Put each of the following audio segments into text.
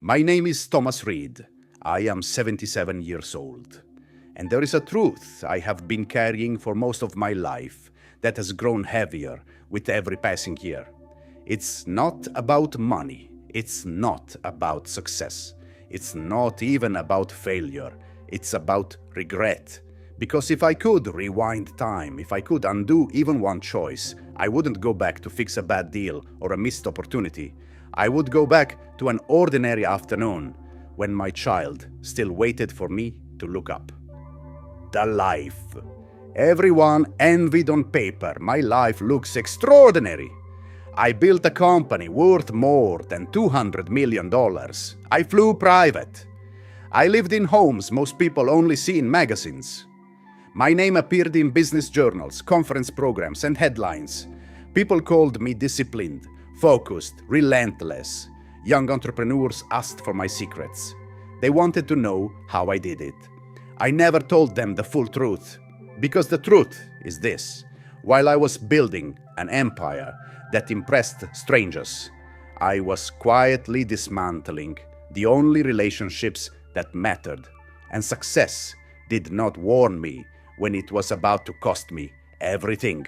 My name is Thomas Reed. I am 77 years old. And there is a truth I have been carrying for most of my life that has grown heavier with every passing year. It's not about money. It's not about success. It's not even about failure. It's about regret. Because if I could rewind time, if I could undo even one choice, I wouldn't go back to fix a bad deal or a missed opportunity. I would go back to an ordinary afternoon when my child still waited for me to look up. The life. Everyone envied on paper. My life looks extraordinary. I built a company worth more than $200 million. I flew private. I lived in homes most people only see in magazines. My name appeared in business journals, conference programs, and headlines. People called me disciplined, focused, relentless. Young entrepreneurs asked for my secrets. They wanted to know how I did it. I never told them the full truth, because the truth is this. While I was building an empire that impressed strangers, I was quietly dismantling the only relationships that mattered, and success did not warn me when it was about to cost me everything.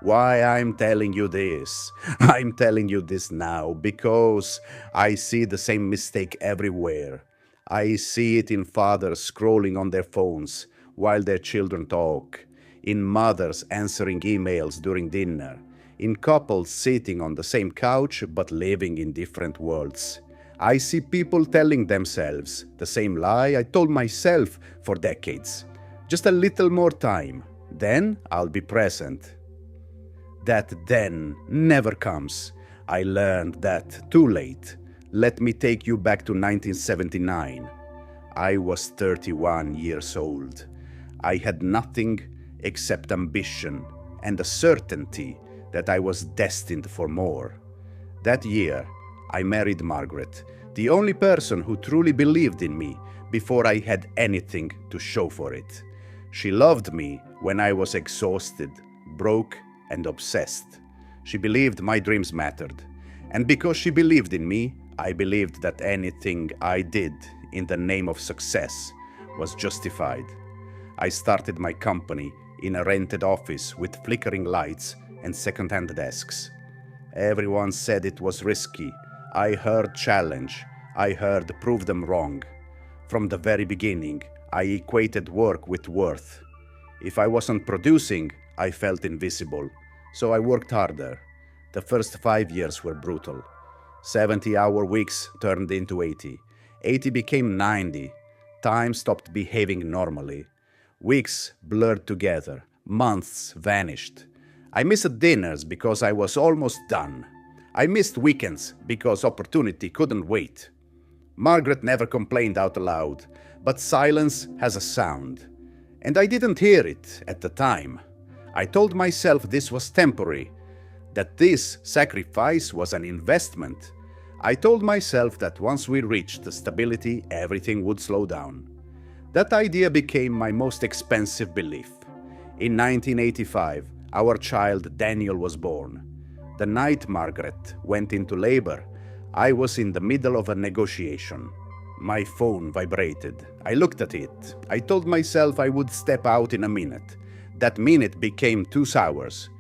Why I'm telling you this? I'm telling you this now because I see the same mistake everywhere. I see it in fathers scrolling on their phones while their children talk, in mothers answering emails during dinner, in couples sitting on the same couch but living in different worlds. I see people telling themselves the same lie I told myself for decades. Just a little more time, then I'll be present. That then never comes. I learned that too late. Let me take you back to 1979. I was 31 years old. I had nothing except ambition and a certainty that I was destined for more. That year, I married Margaret, the only person who truly believed in me before I had anything to show for it. She loved me when I was exhausted, broke, and obsessed. She believed my dreams mattered. And because she believed in me, I believed that anything I did in the name of success was justified. I started my company in a rented office with flickering lights and second-hand desks. Everyone said it was risky. I heard challenge. I heard prove them wrong. From the very beginning, I equated work with worth. If I wasn't producing, I felt invisible. So I worked harder. The first 5 years were brutal. 70-hour weeks turned into 80. 80 became 90. Time stopped behaving normally. Weeks blurred together. Months vanished. I missed dinners because I was almost done. I missed weekends because opportunity couldn't wait. Margaret never complained out loud, but silence has a sound. And I didn't hear it at the time. I told myself this was temporary, that this sacrifice was an investment. I told myself that once we reached stability, everything would slow down. That idea became my most expensive belief. In 1985, our child Daniel was born. The night Margaret went into labor, I was in the middle of a negotiation. My phone vibrated. I looked at it. I told myself I would step out in a minute. That minute became 2 hours.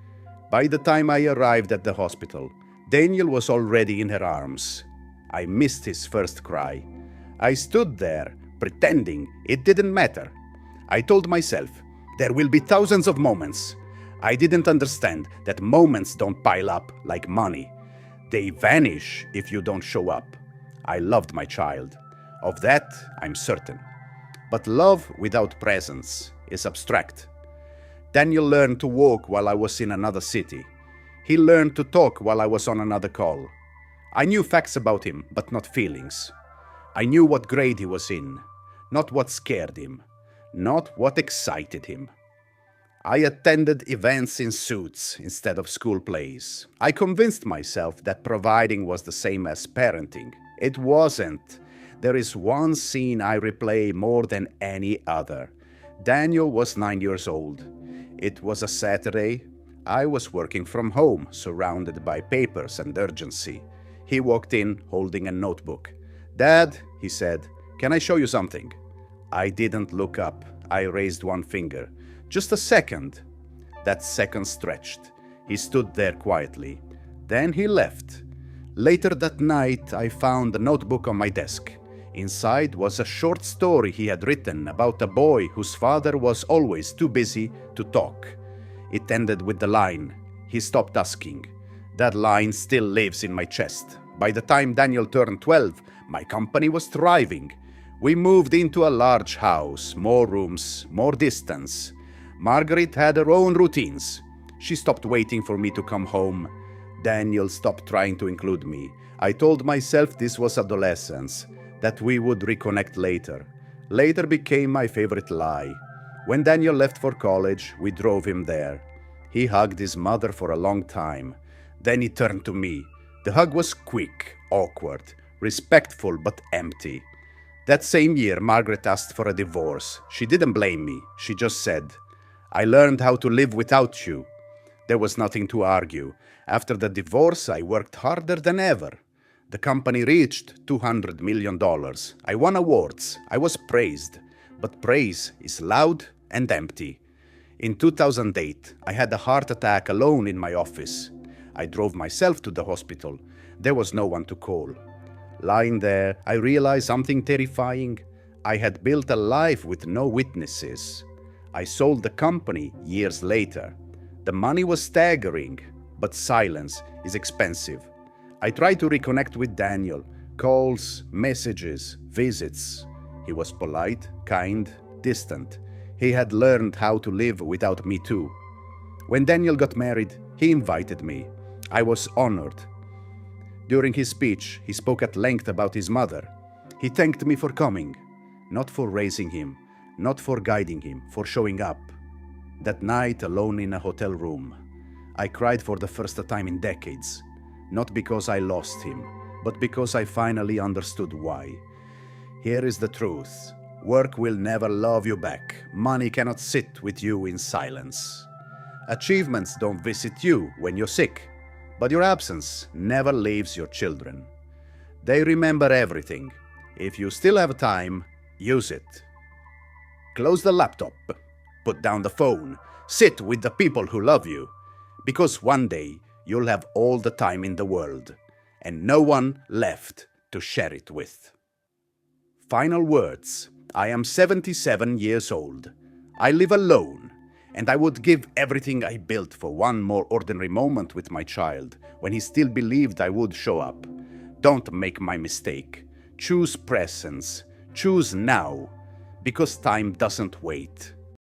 By the time I arrived at the hospital, Daniel was already in her arms. I missed his first cry. I stood there, pretending it didn't matter. I told myself, there will be thousands of moments. I didn't understand that moments don't pile up like money. They vanish if you don't show up. I loved my child. Of that, I'm certain. But love without presence is abstract. Daniel learned to walk while I was in another city. He learned to talk while I was on another call. I knew facts about him, but not feelings. I knew what grade he was in, not what scared him, not what excited him. I attended events in suits instead of school plays. I convinced myself that providing was the same as parenting. It wasn't. There is one scene I replay more than any other. Daniel was 9 years old. It was a Saturday. I was working from home, surrounded by papers and urgency. He walked in holding a notebook. "Dad," he said, "can I show you something?" I didn't look up. I raised one finger. "Just a second." That second stretched. He stood there quietly. Then he left. Later that night, I found a notebook on my desk. Inside was a short story he had written about a boy whose father was always too busy to talk. It ended with the line, "He stopped asking." That line still lives in my chest. By the time Daniel turned 12, my company was thriving. We moved into a large house, more rooms, more distance. Margaret had her own routines. She stopped waiting for me to come home. Daniel stopped trying to include me. I told myself this was adolescence, that we would reconnect later. Later became my favorite lie. When Daniel left for college, we drove him there. He hugged his mother for a long time. Then he turned to me. The hug was quick, awkward, respectful but empty. That same year, Margaret asked for a divorce. She didn't blame me. She just said, "I learned how to live without you." There was nothing to argue. After the divorce, I worked harder than ever. The company reached $200 million. I won awards. I was praised. But praise is loud and empty. In 2008, I had a heart attack alone in my office. I drove myself to the hospital. There was no one to call. Lying there, I realized something terrifying. I had built a life with no witnesses. I sold the company years later. The money was staggering, but silence is expensive. I tried to reconnect with Daniel. Calls, messages, visits. He was polite, kind, distant. He had learned how to live without me too. When Daniel got married, he invited me. I was honored. During his speech, he spoke at length about his mother. He thanked me for coming, not for raising him, not for guiding him, for showing up. That night, alone in a hotel room, I cried for the first time in decades, not because I lost him, but because I finally understood why. Here is the truth. Work will never love you back. Money cannot sit with you in silence. Achievements don't visit you when you're sick, but your absence never leaves your children. They remember everything. If you still have time, use it. Close the laptop. Put down the phone. Sit with the people who love you. Because one day you'll have all the time in the world and no one left to share it with. Final words. I am 77 years old. I live alone, and I would give everything I built for one more ordinary moment with my child when he still believed I would show up. Don't make my mistake. Choose presence. Choose now, because time doesn't wait.